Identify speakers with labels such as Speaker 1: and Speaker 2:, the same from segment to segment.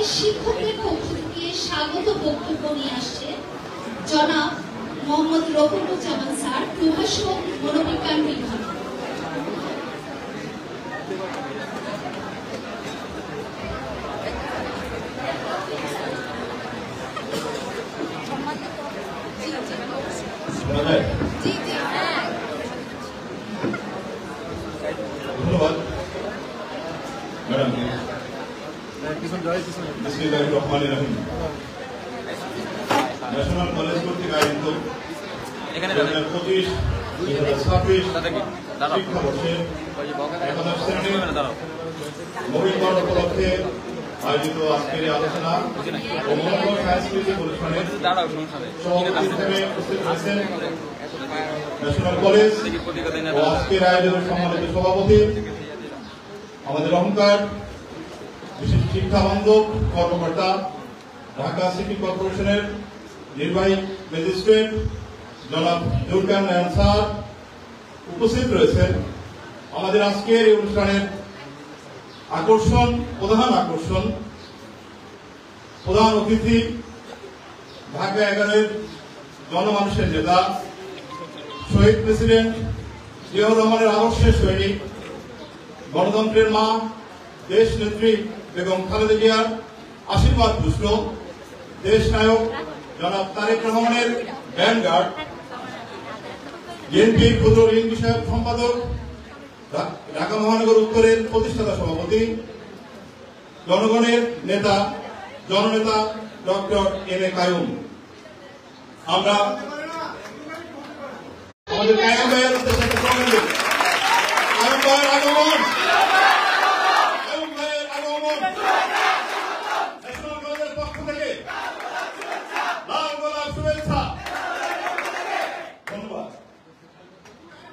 Speaker 1: আমাদের শিক্ষকদের পক্ষ থেকে স্বাগত বক্তব্য নিয়ে আসছে জনাব মোহাম্মদ রফিকুজ্জামান স্যার, প্রভাষক, মনোবিজ্ঞান বিভাগ।
Speaker 2: ধন্যবাদ ম্যাডাম। ন্যাশনাল কলেজ কর্তৃক আয়োজিত 2025-2026 শিক্ষাবর্ষে একাদশ শ্রেণীর নবীকরণ উপলক্ষে আয়োজিত আজকের আলোচনা ও মনোবল সাংস্কৃতিক অনুষ্ঠানের সভাপতি হিসেবে উপস্থিত রয়েছেন ন্যাশনাল কলেজ ও আজকের আয়োজনের সম্মানিত সভাপতি, আমাদের অহংকার, বিশেষ শিক্ষা বান্ধব কর্মকর্তা, ঢাকা সিটি কর্পোরেশনের নির্বাহী ম্যাজিস্ট্রেট জনাব জুলকার নায়ান স্যার উপস্থিত রয়েছেন। আমাদের আজকের এই অনুষ্ঠানের প্রধান আকর্ষণ প্রধান অতিথি ঢাকা 11-এর জনমানুষের নেতা, শহীদ প্রেসিডেন্ট জিয়াউর রহমানের আদর্শের সৈনিক, গণতন্ত্রের মা, দেশ নেত্রী বেগম খালেদা জিয়ার আশীর্বাদ পুষ্ট, দেশ নায়ক জনাব তারেক রহমানের ভ্যানগার্ড, বিএনপির ক্ষুদ্র ঋণ বিষয়ক সম্পাদক, ঢাকা মহানগর উত্তরের প্রতিষ্ঠাতা সভাপতি, জনগণের নেতা, জননেতা ডক্টর এম এ কায়ুম। আমরা আমাদের কায়ুম ভাইয়ের উদ্দেশ্যে কায়ুম ভাইয়ের আগমন, কায়ুম ভাইয়ের আগমন ন্যাশনাল কলেজের পক্ষ থেকে লাল গোলাপ শুভেচ্ছা। ধন্যবাদ।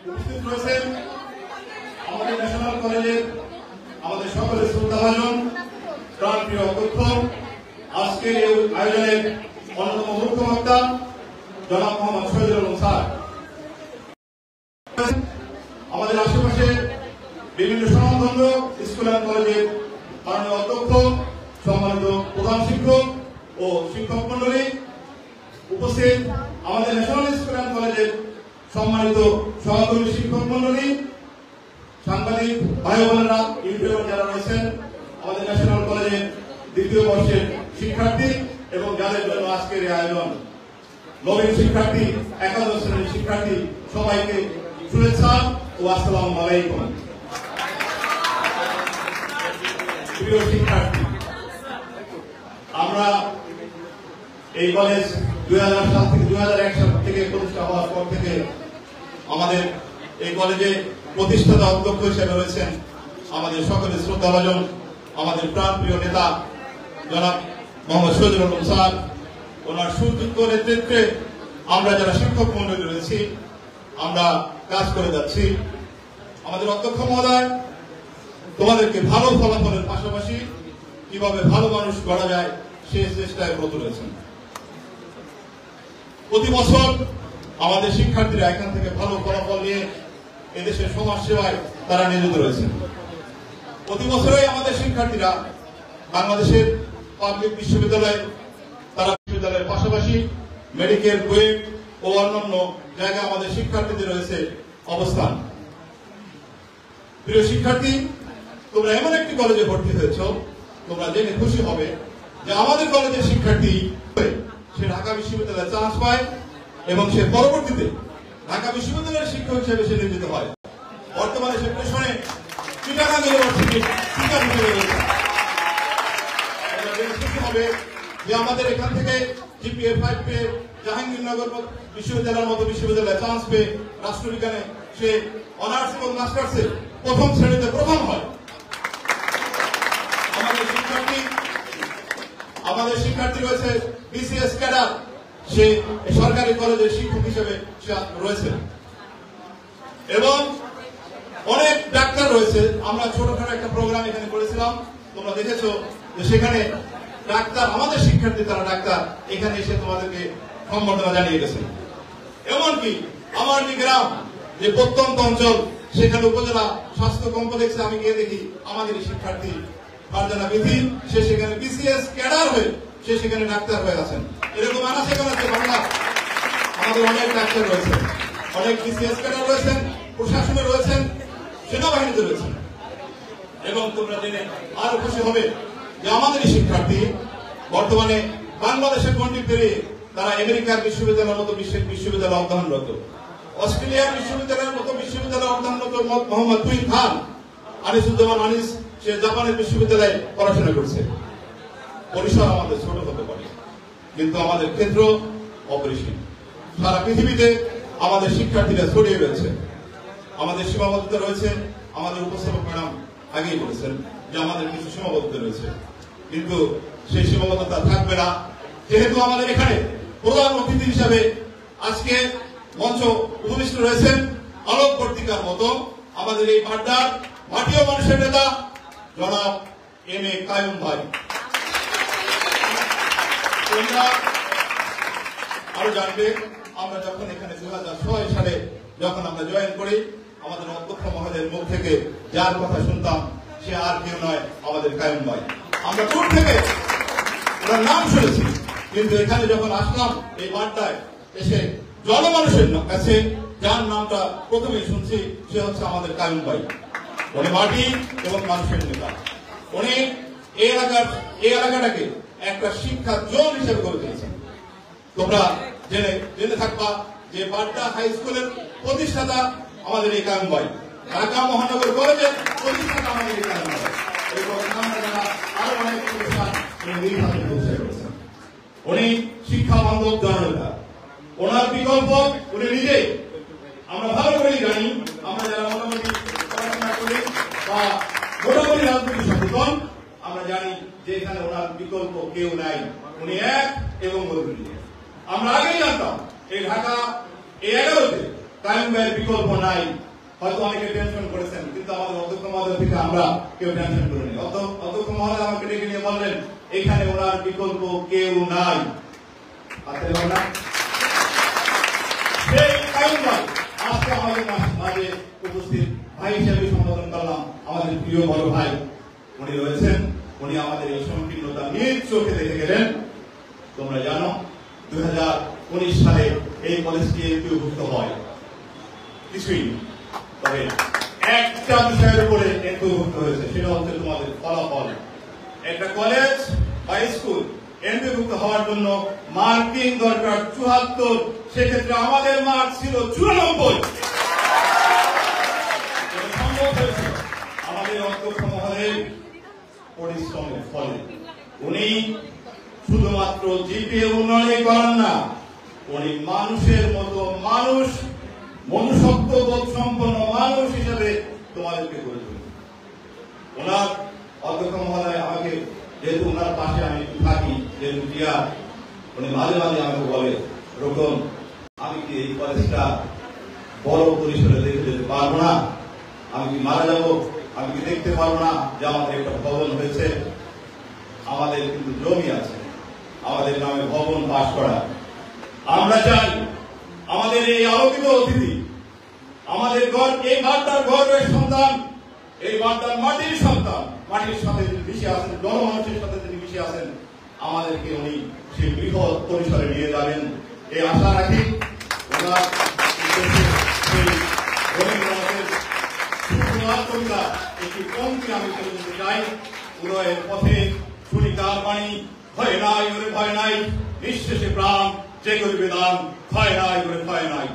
Speaker 2: উপস্থিত রয়েছেন আমাদের ন্যাশনাল কলেজের আমাদের সকলের শ্রদ্ধাভাজন প্রাণপ্রিয় অধ্যক্ষ, আজকের এই আয়োজনের অন্যতম মুখ্য বক্তা জনাব মোহাম্মদ শহীদুল আলম স্যার, আমাদের আশেপাশে বিভিন্ন স্বনামধন্য স্কুল এন্ড কলেজের মাননীয় অধ্যক্ষ, সম্মানিত প্রধান শিক্ষক ও শিক্ষক মন্ডলী, উপস্থিত আমাদের ন্যাশনাল স্কুল এন্ড কলেজের সম্মানিত সহকর্মী শিক্ষক মন্ডলী, সাংবাদিক ভাই বোনেরা, ইউটিউবার যারা রয়েছেন, আমাদের ন্যাশনাল কলেজের দ্বিতীয় বর্ষের শিক্ষার্থী এবং যাদের জন্য আজকের এই আয়োজন, নবীন শিক্ষার্থী, একাদশ শ্রেণীর শিক্ষার্থী, সবাইকে শুভেচ্ছা ও আসসালামু আলাইকুম। প্রিয় শিক্ষার্থী, আমরা এই কলেজ 2001 সাল থেকে প্রতিষ্ঠা হওয়ার পর থেকে আমাদের এই কলেজে প্রতিষ্ঠাতা অধ্যক্ষ হিসেবে রয়েছেন আমাদের সকলের শ্রদ্ধাভাজন আমাদের প্রাণপ্রিয় নেতা জনাব মোহাম্মদ শহীদুল আলম স্যার। ওনার সুযোগ্য নেতৃত্বে আমরা যারা শিক্ষক মন্ডলী রয়েছি আমরা কাজ করে যাচ্ছি। আমাদের অধ্যক্ষ মহোদয় তোমাদেরকে ভালো ফলাফলের পাশাপাশি কিভাবে ভালো মানুষ গড়া যায় সেই চেষ্টায় ব্রত রয়েছেন। প্রতি বছর আমাদের শিক্ষার্থীরা এখান থেকে ভালো ফলাফল নিয়ে এদেশের সমাজ সেবায় তারা নিয়োজিত রয়েছেন। প্রতি বছরই আমাদের শিক্ষার্থীরা বাংলাদেশের পাবলিক বিশ্ববিদ্যালয়ে তারা বিশ্ববিদ্যালয়ের পাশাপাশি মেডিকেল, বুয়েট ও অন্যান্য জায়গায় আমাদের শিক্ষার্থীদের রয়েছে অবস্থান। প্রিয় শিক্ষার্থী, তোমরা এমন একটি কলেজে ভর্তি হয়েছ, তোমরা জেনে খুশি হবে যে আমাদের কলেজের শিক্ষার্থী সে ঢাকা বিশ্ববিদ্যালয়ে চান্স পায় এবং সে পরবর্তীতে ঢাকা বিশ্ববিদ্যালয়ের শিক্ষক হিসেবে সে নিয়োজিত হয়। বর্তমানে সে পেছনে চিটাগাং ইউনিভার্সিটির শিক্ষক হিসেবে রয়েছে। খুশি হবে যে আমাদের এখান থেকে জিপিএ 5 পেয়ে জাহাঙ্গীরনগর বিশ্ববিদ্যালয়ের মতো বিশ্ববিদ্যালয়ে চান্স পেয়ে রাষ্ট্রবিজ্ঞানে সে অনার্স এবং মাস্টার্সে প্রথম শ্রেণীতে প্রথম হয়। আমাদের শিক্ষার্থী রয়েছে বিসিএস ক্যাডার, সে সরকারি কলেজের শিক্ষক হিসেবে রয়েছে এবং অনেক ডাক্তার রয়েছে। আমরা ছোটখাটো একটা প্রোগ্রাম এখানে করেছিলাম, তোমরা দেখেছো যে সেখানে ডাক্তার, আমাদের শিক্ষার্থী তারা ডাক্তার, এখানে এসে তোমাদেরকে সম্বর্ধনা জানিয়ে গেছে। এমনকি আমার যে গ্রাম, যে প্রত্যন্ত অঞ্চল, সেখানে উপজেলা স্বাস্থ্য কমপ্লেক্সে আমি গিয়ে দেখি আমাদের শিক্ষার্থী ফারজানা বিথি, সে সেখানে বিসিএস ক্যাডার হয়ে সে সেখানে ডাক্তার হয়ে আছেন। এরকম আনা সেখানে বাংলা আমাদের অনেক ডাক্তার রয়েছে, অনেক বিসিএস ক্যাডার রয়েছেন, প্রশাসনে রয়েছেন, সেনাবাহিনীতে রয়েছেন। এবং তোমরা জেনে আরো খুশি হবে যে আমাদের শিক্ষার্থী বর্তমানে বাংলাদেশের গণ্ডি পেরিয়ে তারা আমেরিকার বিশ্ববিদ্যালয়ের মতো বিশ্বের বিশ্ববিদ্যালয়ে অধ্যয়নরত, অস্ট্রেলিয়ার বিশ্ববিদ্যালয়ের মতো বিশ্ববিদ্যালয়ে অধ্যয়নরত মোহাম্মদ তুহিন খান, আনিসুজ্জামান আনিস সে জাপানের বিশ্ববিদ্যালয়ে পড়াশোনা করছে। পরিসর আমাদের ছোট হতে পারে, কিন্তু আমাদের ক্ষেত্র অপরিসীম। সারা পৃথিবীতে আমাদের শিক্ষার্থীরা ছড়িয়ে রয়েছে। আমাদের সীমাবদ্ধতা রয়েছে, আমাদের উপস্থাপক ম্যাডাম আগেই বলেছেন যে আমাদের কিছু সীমাবদ্ধতা রয়েছে, কিন্তু সেই সীমাবদ্ধতা থাকবে না। যেহেতু আমাদের এখানে প্রধান অতিথি হিসাবে আজকে মঞ্চ উপবিষ্ট রয়েছেন আলোকবর্তিকার মতো আমাদের এই বাড্ডার মাটি ও মানুষের নেতা জনাব এম.এ. কাইয়ুম ভাই। তোমরা আরো জানবে, আমরা যখন এখানে 2006 সালে যখন আমরা জয়েন করি, আমাদের অধ্যক্ষ মহোদয়ের মুখ থেকে যার কথা শুনতাম সে আর কেউ নয়, আমাদের কাইয়ুম ভাই। আমরা দূর থেকে ওনার নাম শুনেছি, কিন্তু এখানে যখন আসলাম এই বাড্ডায় এসে জনমানুষের কাছে যার নামটা প্রথমেই শুনছি সে হচ্ছে আমাদের কাইয়ুম ভাই। উনি মাটি এবং মানুষের নেতা। উনি এই এলাকাটাকে একটা শিক্ষা জোন হিসেবে গড়ে তুলেছেন। তোমরা জেনে থাকবা যে বাড্ডা হাই স্কুলের প্রতিষ্ঠাতা আমাদের এই কাইয়ুম ভাই, ঢাকা মহানগর কলেজের প্রতিষ্ঠাতা আমাদের এই কাইয়ুম ভাই। আরো অনেক প্রতিষ্ঠান উনি শিক্ষা বান্ধব জননেতা। ওনার বিকল্প উনি নিজেই, আমরা ভালো করেই জানি, আমরা যারা মোটামুটি পড়াশোনা করি বা মোটামুটি রাজনৈতিক সচেতন, আমরা জানি যে এখানে ওনার বিকল্প কেউ নাই। উনি এক এবং অদ্বিতীয়। আমরা আগেই জানতাম এই ঢাকা এই 11-তে কাইয়ুম ভাইয়ের বিকল্প নাই। হয়তো অনেকে টেনশন করেছেন, কিন্তু আমাদের অধ্যক্ষ মহোদয় থেকে আমরা কেউ টেনশন করিনি। অধ্যক্ষ মহোদয় আমাকে ডেকে নিয়ে বললেন এখানে ওনার বিকল্প কেউ নাই। সেই কাইয়ুম ভাই আজকে আমাদের মাঝে উপস্থিত ভাই হিসেবে সম্বোধন করলাম আমাদের প্রিয় বড় ভাই। উনি রয়েছেন, উনি আমাদের এই সংকীর্ণতা নিজ চোখে দেখে গেলেন। তোমরা জানো 2019 সালে এই কলেজটি এমপিওভুক্ত হয় কিছুই, তবে একটা বিষয়ের উপরে এমপিওভুক্ত হয়েছে, সেটা হচ্ছে তোমাদের ফলাফল। একটা কলেজ বা স্কুল এমপিওভুক্ত হওয়ার জন্য মার্কিং দরকার 74, সেক্ষেত্রে আমাদের মার্ক ছিল 94। সম্ভব হয়েছে আমাদের অধ্যক্ষ মহোদয়ের পরিশ্রমের ফলে। উনি শুধুমাত্র জিপিএ উন্নয়ন করেন না, উনি মানুষের মতো মানুষ, মনুষ্যত্ব বোধ সম্পন্ন মানুষ হিসেবে তোমাদেরকে গড়ে তুলেন। ওনার অধ্যক্ষ মহোদয় আমাকে, যেহেতু ওনার পাশে আমি থাকি, যেহেতু টিয়া, উনি মাঝে মাঝে আমাকে বলে রকম আমি কি এই কলেজটা বড় পরিসরে দেখে যেতে পারবো না, আমি কি মারা যাবো, আমি কি দেখতে পারবো না যে আমাদের একটা ভবন হয়েছে। আমাদের কিন্তু জমি আছে, আমাদের নামে ভবন পাশ করা। আমরা চাই আমাদের এই আলোকিত অতিথি, আমাদের ঘর, এই বাড্ডার গর্বের সন্তান, এই বাড্ডার মাটির সন্তান, মাটির সাথে যিনি মিশে আছেন, জনমানুষের সাথে যিনি মিশে আছেন, আমাদেরকে উনি সেই বৃহৎ পরিসরে নিয়ে যাবেন এই আশা রাখি। ওনার কবিতা একটি পঙ্ক্তি আমি তুলে দিতে চাই। উদয়ের পথে শুনি তার বাণী, ভয় নাই ওরে ভয় নাই, নিঃশেষে প্রাণ যে করিবে দান, ভয় নাই ওরে ভয় নাই।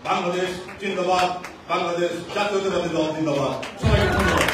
Speaker 2: বাংলাদেশ জিন্দাবাদ, বাংলাদেশ জাতীয়তাবাদী দল জিন্দাবাদ। সবাইকে ধন্যবাদ।